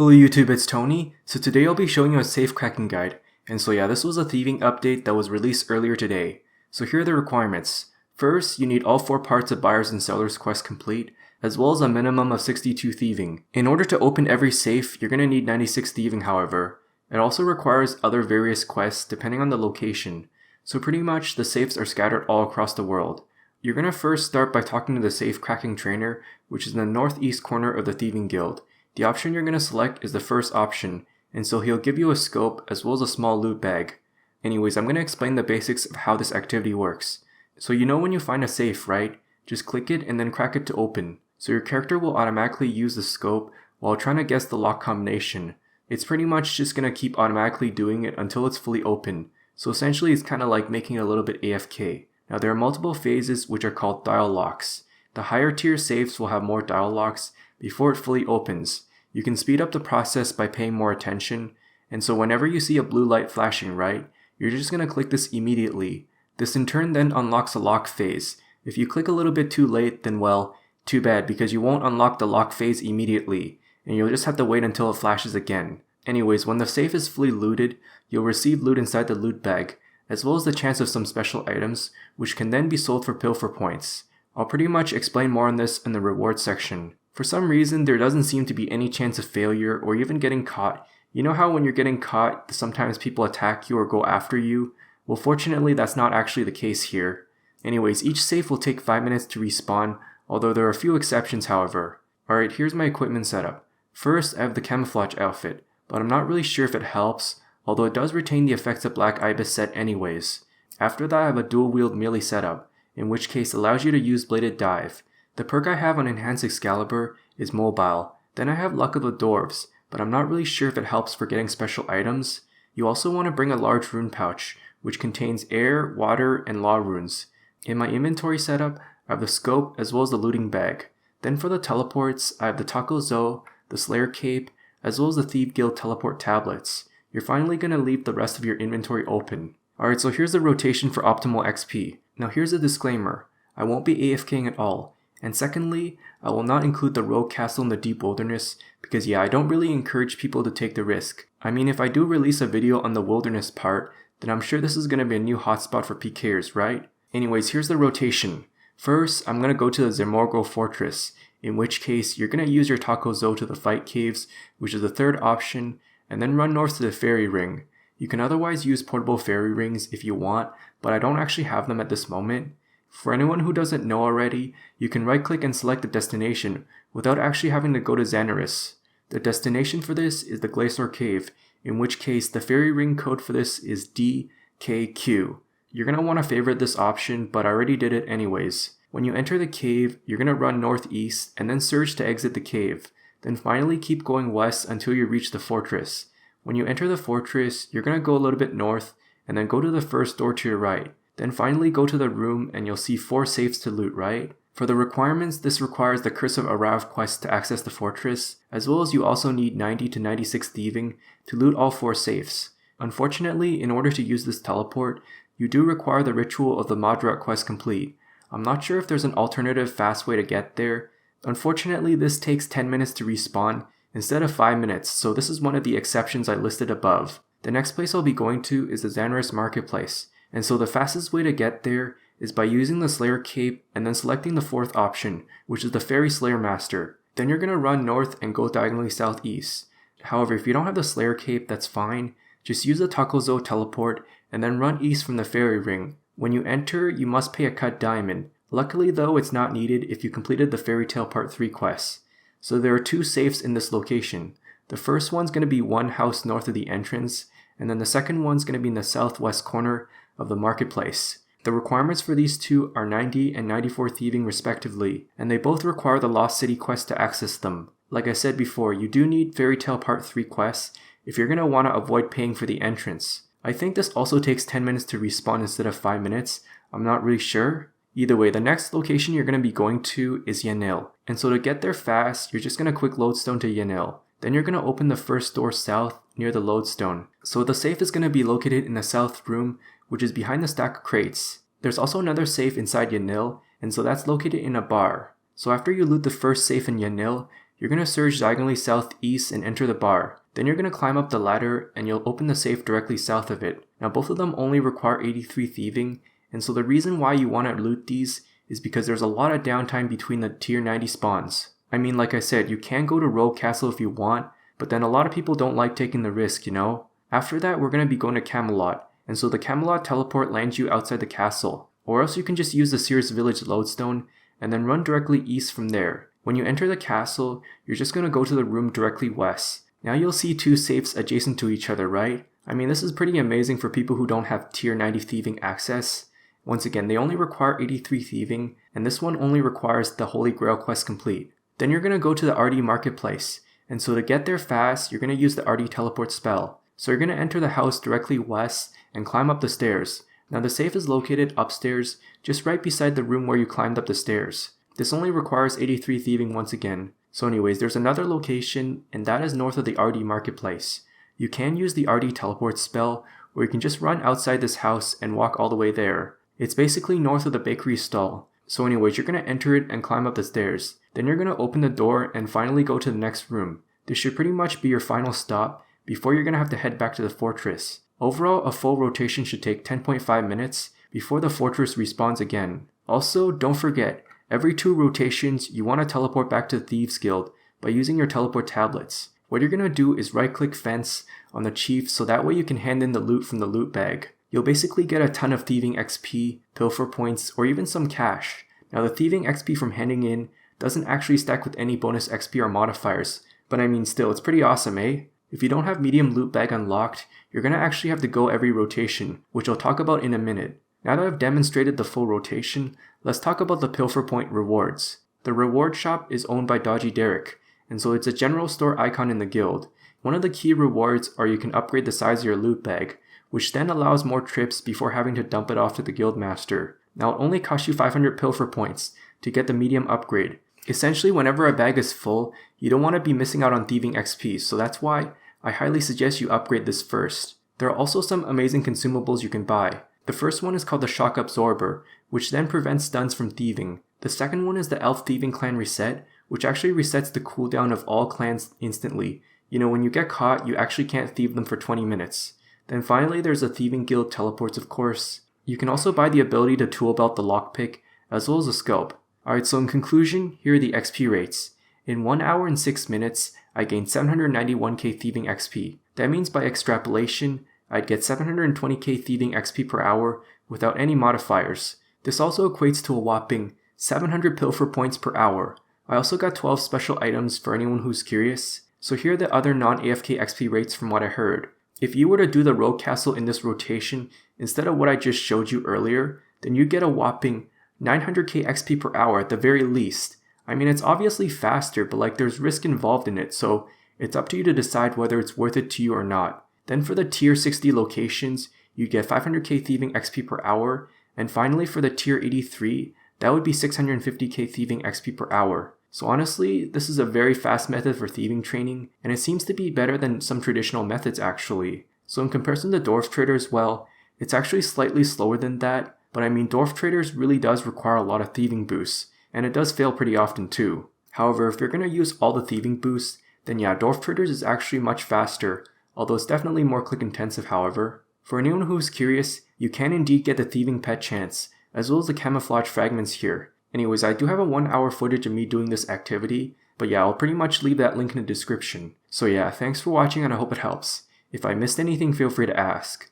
Hello YouTube, it's Tony. So today I'll be showing you a safecracking guide. And so yeah, this was a thieving update that was released earlier today. So here are the requirements. First, you need all 4 parts of buyer's and seller's quest complete, as well as a minimum of 62 thieving. In order to open every safe, you're going to need 96 thieving however. It also requires other various quests depending on the location. So pretty much the safes are scattered all across the world. You're going to first start by talking to the safecracking trainer, which is in the northeast corner of the thieving guild. The option you're going to select is the first option, and so he'll give you a scope as well as a small loot bag. Anyways, I'm going to explain the basics of how this activity works. So you know when you find a safe, right? Just click it and then crack it to open. So your character will automatically use the scope while trying to guess the lock combination. It's pretty much just going to keep automatically doing it until it's fully open. So essentially it's kind of like making it a little bit AFK. Now there are multiple phases which are called dial locks. The higher tier safes will have more dial locks before it fully opens. You can speed up the process by paying more attention, and so whenever you see a blue light flashing, right, you're just going to click this immediately. This in turn then unlocks a lock phase. If you click a little bit too late, then well, too bad, because you won't unlock the lock phase immediately, and you'll just have to wait until it flashes again. Anyways, when the safe is fully looted, you'll receive loot inside the loot bag, as well as the chance of some special items, which can then be sold for Pilfer points. I'll pretty much explain more on this in the rewards section. For some reason, there doesn't seem to be any chance of failure or even getting caught. You know how when you're getting caught, sometimes people attack you or go after you? Well, fortunately, that's not actually the case here. Anyways, each safe will take 5 minutes to respawn, although there are a few exceptions however. Alright, here's my equipment setup. First, I have the camouflage outfit, but I'm not really sure if it helps, although it does retain the effects of Black Ibis set anyways. After that, I have a dual wield melee setup, in which case allows you to use bladed dive. The perk I have on Enhanced Excalibur is mobile. Then I have Luck of the Dwarves, but I'm not really sure if it helps for getting special items. You also want to bring a large rune pouch, which contains air, water, and law runes. In my inventory setup, I have the scope as well as the looting bag. Then for the teleports, I have the Taco Zo, the Slayer Cape, as well as the Thief Guild teleport tablets. You're finally going to leave the rest of your inventory open. Alright, so here's the rotation for optimal XP. Now here's a disclaimer. I won't be AFKing at all. And secondly, I will not include the rogue castle in the deep wilderness because yeah, I don't really encourage people to take the risk. I mean, if I do release a video on the wilderness part, then I'm sure this is going to be a new hotspot for PKers, right? Anyways, here's the rotation. First, I'm going to go to the Zemouregal Fortress, in which case you're going to use your Taco Zo to the fight caves, which is the third option, and then run north to the fairy ring. You can otherwise use portable fairy rings if you want, but I don't actually have them at this moment. For anyone who doesn't know already, you can right click and select the destination without actually having to go to Zanaris. The destination for this is the Glacier Cave, in which case the fairy ring code for this is DKQ. You're going to want to favorite this option, but I already did it anyways. When you enter the cave, you're going to run northeast and then surge to exit the cave. Then finally keep going west until you reach the fortress. When you enter the fortress, you're going to go a little bit north and then go to the first door to your right. Then finally go to the room and you'll see 4 safes to loot, right? For the requirements, this requires the Curse of Arav quest to access the fortress, as well as you also need 90 to 96 thieving to loot all 4 safes. Unfortunately, in order to use this teleport, you do require the Ritual of the Madrat quest complete. I'm not sure if there's an alternative fast way to get there. Unfortunately, this takes 10 minutes to respawn instead of 5 minutes, so this is one of the exceptions I listed above. The next place I'll be going to is the Zanaris Marketplace. And so the fastest way to get there is by using the Slayer Cape and then selecting the 4th option, which is the Fairy Slayer Master. Then you're going to run north and go diagonally southeast. However, if you don't have the Slayer Cape, that's fine. Just use the Taco Zo teleport and then run east from the Fairy Ring. When you enter, you must pay a cut diamond. Luckily though, it's not needed if you completed the Fairy Tale Part 3 quests. So there are 2 safes in this location. The first one's going to be one house north of the entrance, and then the second one's going to be in the southwest corner of the marketplace. The requirements for these 2 are 90 and 94 thieving respectively, and they both require the Lost City quest to access them. Like I said before, you do need Fairy Tale Part 3 quests if you're going to want to avoid paying for the entrance. I think this also takes 10 minutes to respawn instead of 5 minutes, I'm not really sure. Either way, the next location you're going to be going to is Yanille, and so to get there fast, you're just going to quick lodestone to Yanille. Then you're going to open the first door south near the lodestone. So the safe is going to be located in the south room, which is behind the stack of crates. There's also another safe inside Yanille, and so that's located in a bar. So after you loot the first safe in Yanille, you're going to surge diagonally southeast and enter the bar. Then you're going to climb up the ladder and you'll open the safe directly south of it. Now both of them only require 83 thieving, and so the reason why you want to loot these is because there's a lot of downtime between the tier 90 spawns. I mean, like I said, you can go to Rogue Castle if you want, but then a lot of people don't like taking the risk, you know? After that, we're going to be going to Camelot, and so the Camelot teleport lands you outside the castle. Or else you can just use the Sears Village lodestone and then run directly east from there. When you enter the castle, you're just going to go to the room directly west. Now you'll see two safes adjacent to each other, right? I mean, this is pretty amazing for people who don't have tier 90 thieving access. Once again, they only require 83 thieving, and this one only requires the Holy Grail quest complete. Then you're going to go to the Ardy Marketplace, and so to get there fast, you're going to use the Ardy teleport spell. So you're going to enter the house directly west and climb up the stairs. Now the safe is located upstairs, just right beside the room where you climbed up the stairs. This only requires 83 thieving once again. So anyways, there's another location, and that is north of the Ardy Marketplace. You can use the Ardy teleport spell, or you can just run outside this house and walk all the way there. It's basically north of the bakery stall. So anyways, you're going to enter it and climb up the stairs. Then you're going to open the door and finally go to the next room. This should pretty much be your final stop before you're going to have to head back to the fortress. Overall, a full rotation should take 10.5 minutes before the fortress respawns again. Also, don't forget, every 2 rotations, you want to teleport back to the Thieves Guild by using your teleport tablets. What you're going to do is right-click Fence on the chief so that way you can hand in the loot from the loot bag. You'll basically get a ton of thieving XP, pilfer points, or even some cash. Now the thieving XP from handing in doesn't actually stack with any bonus XP or modifiers, but I mean still, it's pretty awesome, eh? If you don't have medium loot bag unlocked, you're going to actually have to go every rotation, which I'll talk about in a minute. Now that I've demonstrated the full rotation, let's talk about the pilfer point rewards. The reward shop is owned by Dodgy Derek, and so it's a general store icon in the guild. One of the key rewards are you can upgrade the size of your loot bag, which then allows more trips before having to dump it off to the guildmaster. Now it only costs you 500 pilfer points to get the medium upgrade. Essentially, whenever a bag is full, you don't want to be missing out on thieving XP, so that's why I highly suggest you upgrade this first. There are also some amazing consumables you can buy. The first one is called the Shock Absorber, which then prevents stuns from thieving. The second one is the Elf Thieving Clan Reset, which actually resets the cooldown of all clans instantly. You know, when you get caught, you actually can't thieve them for 20 minutes. Then finally, there's the Thieving Guild teleports, of course. You can also buy the ability to tool belt the lockpick, as well as a scope. Alright, so in conclusion, here are the XP rates. In 1 hour and 6 minutes, I gained 791k thieving XP. That means by extrapolation, I'd get 720k thieving XP per hour without any modifiers. This also equates to a whopping 700 pilfer points per hour. I also got 12 special items for anyone who's curious. So here are the other non-AFK XP rates from what I heard. If you were to do the Rogue Castle in this rotation instead of what I just showed you earlier, then you'd get a whopping 900k XP per hour at the very least. I mean, it's obviously faster, but like there's risk involved in it, so it's up to you to decide whether it's worth it to you or not. Then for the tier 60 locations, you'd get 500k thieving XP per hour, and finally for the tier 83, that would be 650k thieving XP per hour. So honestly, this is a very fast method for thieving training, and it seems to be better than some traditional methods actually. So in comparison to Dwarf Traders, well, it's actually slightly slower than that, but I mean Dwarf Traders really does require a lot of thieving boosts, and it does fail pretty often too. However, if you're going to use all the thieving boosts, then yeah, Dwarf Traders is actually much faster, although it's definitely more click intensive however. For anyone who is curious, you can indeed get the thieving pet chance, as well as the camouflage fragments here. Anyways, I do have a 1 hour footage of me doing this activity, but yeah, I'll pretty much leave that link in the description. So yeah, thanks for watching and I hope it helps. If I missed anything, feel free to ask.